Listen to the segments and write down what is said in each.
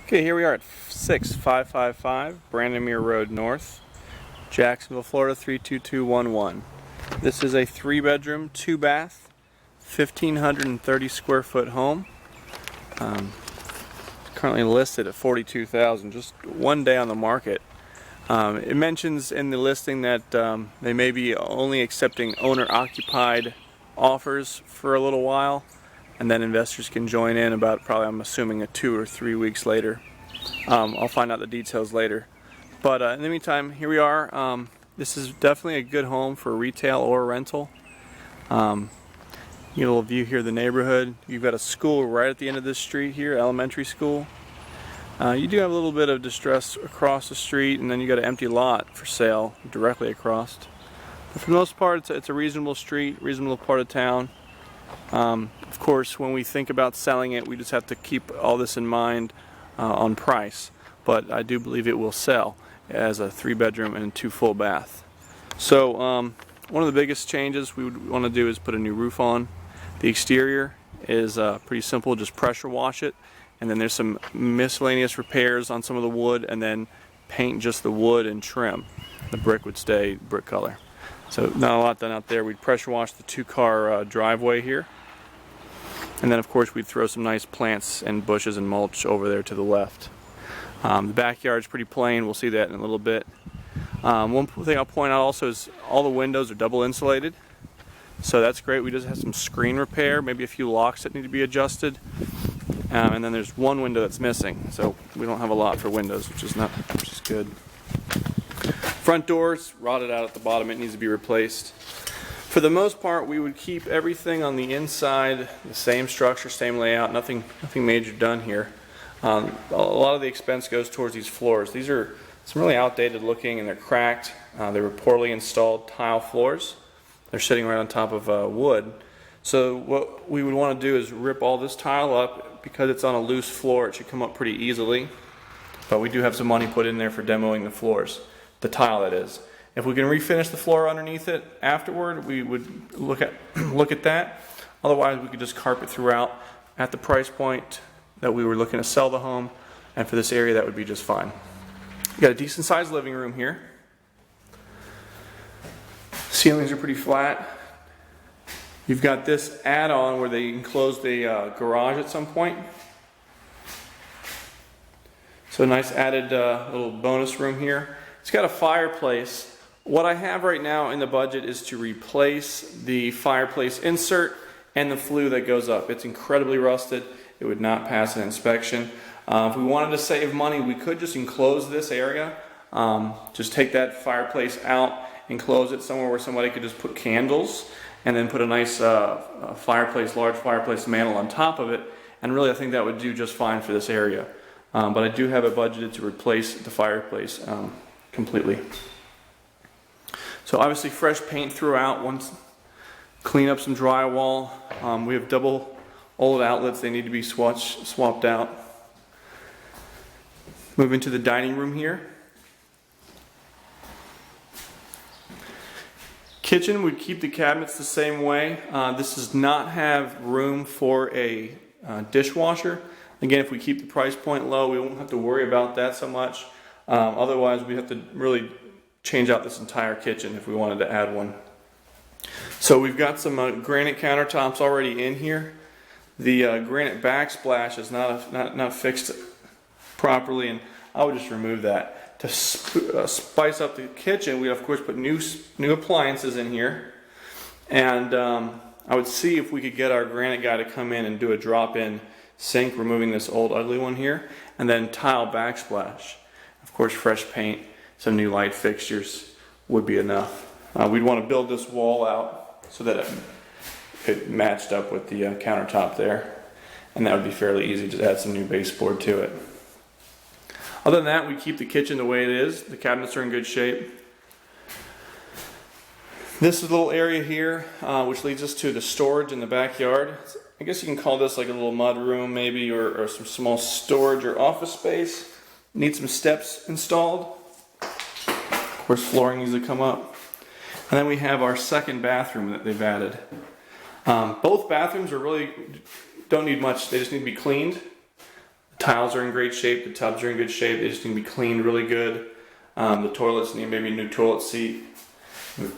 Okay, here we are at 6555 Brandemere Road North, Jacksonville, Florida 32211. This is a 3-bedroom, 2-bath, 1,530 square foot home. Currently listed at $42,000, just one day on the market. It mentions in the listing that they may be only accepting owner-occupied offers for a little while, and then investors can join in about probably, I'm assuming, 2 or 3 weeks later. I'll find out the details later. But in the meantime, here we are. This is definitely a good home for retail or rental. You get a little view here of the neighborhood. You've got a school right at the end of this street here, elementary school. You do have a little bit of distress across the street, and then you got an empty lot for sale directly across. But for the most part, it's a reasonable street, reasonable part of town. Of course, when we think about selling it, we just have to keep all this in mind on price. But I do believe it will sell as a 3-bedroom and 2 full bath. So one of the biggest changes we would want to do is put a new roof on. The exterior is pretty simple, just pressure wash it, and then there's some miscellaneous repairs on some of the wood, and then paint just the wood and trim. The brick would stay brick color. So not a lot done out there. We'd pressure wash the 2-car driveway here, and then of course we'd throw some nice plants and bushes and mulch over there to the left. The backyard's pretty plain. We'll see that in a little bit. One thing I'll point out also is all the windows are double insulated, so that's great. We just have some screen repair, maybe a few locks that need to be adjusted, and then there's one window that's missing, so we don't have a lot for windows, which is good. Front door's rotted out at the bottom. It needs to be replaced. For the most part, we would keep everything on the inside the same structure, same layout. Nothing major done here. A lot of the expense goes towards these floors. These are some really outdated looking, and they're cracked. They were poorly installed tile floors. They're sitting right on top of wood. So what we would want to do is rip all this tile up. Because it's on a loose floor, it should come up pretty easily. But we do have some money put in there for demoing the floors. The tile, that is. If we can refinish the floor underneath it afterward, we would look at that. Otherwise, we could just carpet throughout at the price point that we were looking to sell the home, and for this area that would be just fine. You got a decent sized living room here. Ceilings are pretty flat. You've got this add-on where they enclose the garage at some point. So a nice added little bonus room here. It's got a fireplace. What I have right now in the budget is to replace the fireplace insert and the flue that goes up. It's incredibly rusted. It would not pass an inspection. If we wanted to save money, we could just enclose this area. Just take that fireplace out, enclose it somewhere where somebody could just put candles, and then put a nice fireplace, large fireplace mantle on top of it. And really, I think that would do just fine for this area. But I do have it budgeted to replace the fireplace completely. So obviously fresh paint throughout. Clean up some drywall. We have double old outlets. They need to be swapped out. Moving to the dining room here. Kitchen, would keep the cabinets the same way. This does not have room for a dishwasher. Again, if we keep the price point low, we won't have to worry about that so much. Otherwise, we have to really change out this entire kitchen if we wanted to add one. So we've got some granite countertops already in here. The granite backsplash is not fixed properly, and I would just remove that. To spice up the kitchen, we of course put new appliances in here, and I would see if we could get our granite guy to come in and do a drop-in sink, removing this old ugly one here, and then tile backsplash. Of course, fresh paint, some new light fixtures would be enough. We'd want to build this wall out so that it matched up with the countertop there, and that would be fairly easy to add some new baseboard to it. Other than that, we keep the kitchen the way it is. The cabinets are in good shape. This is a little area here, which leads us to the storage in the backyard. I guess you can call this like a little mud room maybe, or some small storage or office space. Need some steps installed. Of course, flooring needs to come up. And then we have our second bathroom that they've added. Both bathrooms don't need much. They just need to be cleaned. tiles are in great shape, the tubs are in good shape, they just need to be cleaned really good. The toilets need maybe a new toilet seat,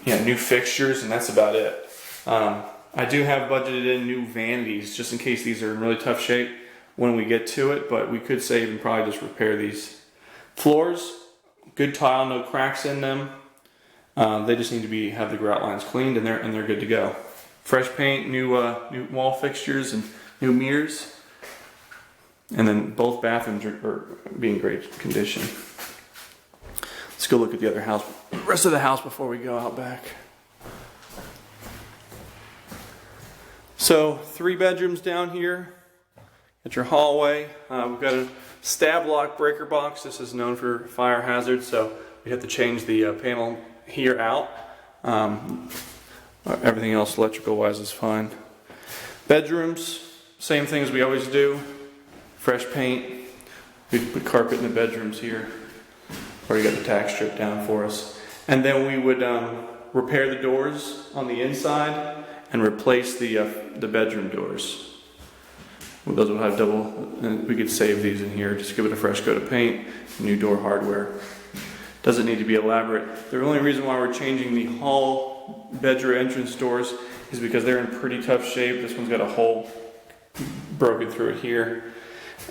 new fixtures, and that's about it. I do have budgeted in new vanities just in case these are in really tough shape when we get to it, but we could save and probably just repair these. Floors, good tile, no cracks in them. They just need to have the grout lines cleaned, and they're good to go. Fresh paint, new wall fixtures, and new mirrors. And then both bathrooms are being great condition. Let's go look at the rest of the house before we go out back. So 3 bedrooms down here at your hallway. We've got a stab lock breaker box. This is known for fire hazards, so we have to change the panel here out. Everything else electrical wise is fine. Bedrooms, same thing as we always do. Fresh paint. We put carpet in the bedrooms here. Already got the tack strip down for us. And then we would repair the doors on the inside and replace the bedroom doors. Those will have double, and we could save these in here. Just give it a fresh coat of paint, new door hardware. Doesn't need to be elaborate. The only reason why we're changing the hall bedroom entrance doors is because they're in pretty tough shape. This one's got a hole broken through it here,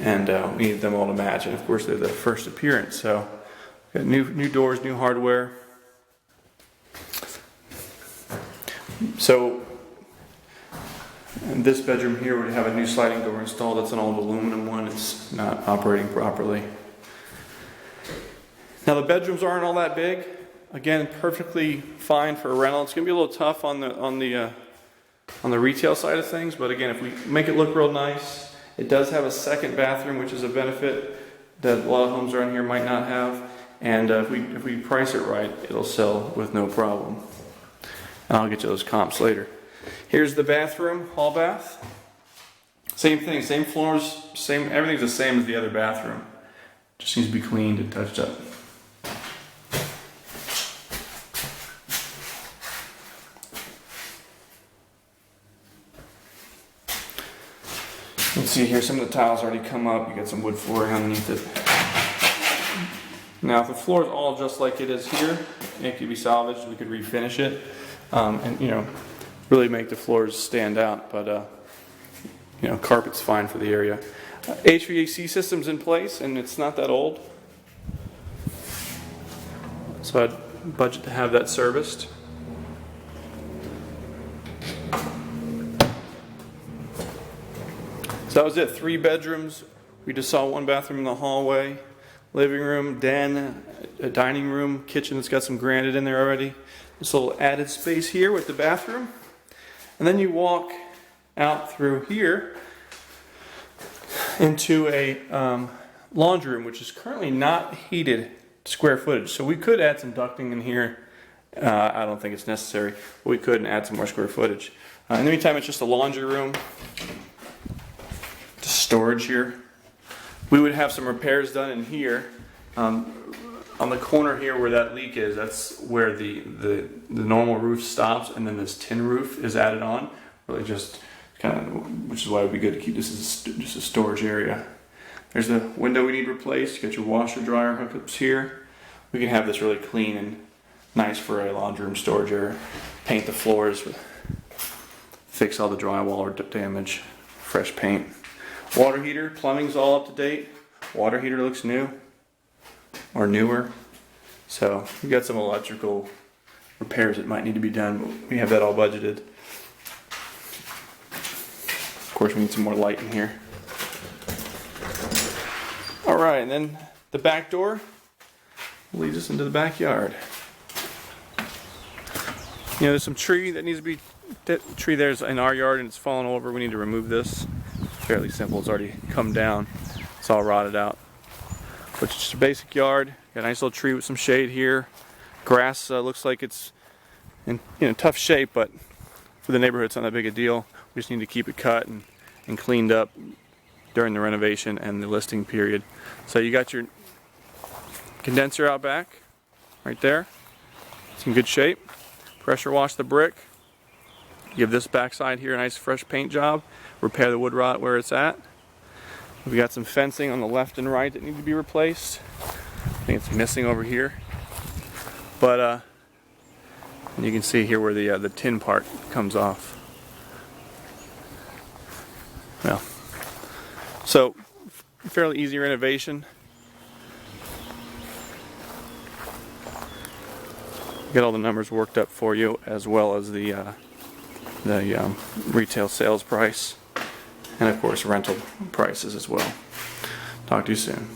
and we need them all to match. And of course, they're the first appearance, so got new doors, new hardware. So in this bedroom here would have a new sliding door installed. That's an old aluminum one. It's not operating properly. Now the bedrooms aren't all that big. Again, perfectly fine for a rental. It's going to be a little tough on the retail side of things, but again, if we make it look real nice, it does have a second bathroom, which is a benefit that a lot of homes around here might not have. And if we price it right, it'll sell with no problem. And I'll get you those comps later. Here's the bathroom, hall bath. Same thing, same floors, everything's the same as the other bathroom. Just needs to be cleaned and touched up. You can see here some of the tiles already come up. You got some wood flooring underneath it. Now if the floor is all just like it is here, it could be salvaged. We could refinish it and really make the floors stand out. But carpet's fine for the area. HVAC system's in place, and it's not that old, so I'd budget to have that serviced. So that was it. 3 bedrooms. We just saw 1 bathroom in the hallway, living room, den, a dining room, kitchen that's got some granite in there already. This little added space here with the bathroom. And then you walk out through here into a laundry room, which is currently not heated square footage. So we could add some ducting in here. I don't think it's necessary, but we could add some more square footage. In the meantime, it's just a laundry room. Just storage here. We would have some repairs done in here. On the corner here where that leak is, that's where the normal roof stops, and then this tin roof is added on. Really just kind of, which is why it would be good to keep this as just a storage area. There's the window we need replaced. You got your washer dryer hookups here. We can have this really clean and nice for a laundry room storage area. Paint the floors, fix all the drywall or damage, fresh paint. Water heater, plumbing's all up to date. Water heater looks new or newer. So we got some electrical repairs that might need to be done, but we have that all budgeted. Of course, we need some more light in here. All right, and then the back door leads us into the backyard. There's some tree that needs to be, that tree there's in our yard and it's fallen over. We need to remove this. Fairly simple, it's already come down. It's all rotted out. But it's just a basic yard. Got a nice little tree with some shade here. Grass looks like it's in tough shape, but for the neighborhood it's not that big a deal. We just need to keep it cut and cleaned up during the renovation and the listing period. So you got your condenser out back, right there. It's in good shape. Pressure wash the brick. Give this backside here a nice fresh paint job. Repair the wood rot where it's at. We got some fencing on the left and right that need to be replaced. I think it's missing over here. But you can see here where the tin part comes off. Well, so fairly easy renovation. Get all the numbers worked up for you, as well as the retail sales price, and of course rental prices as well. Talk to you soon.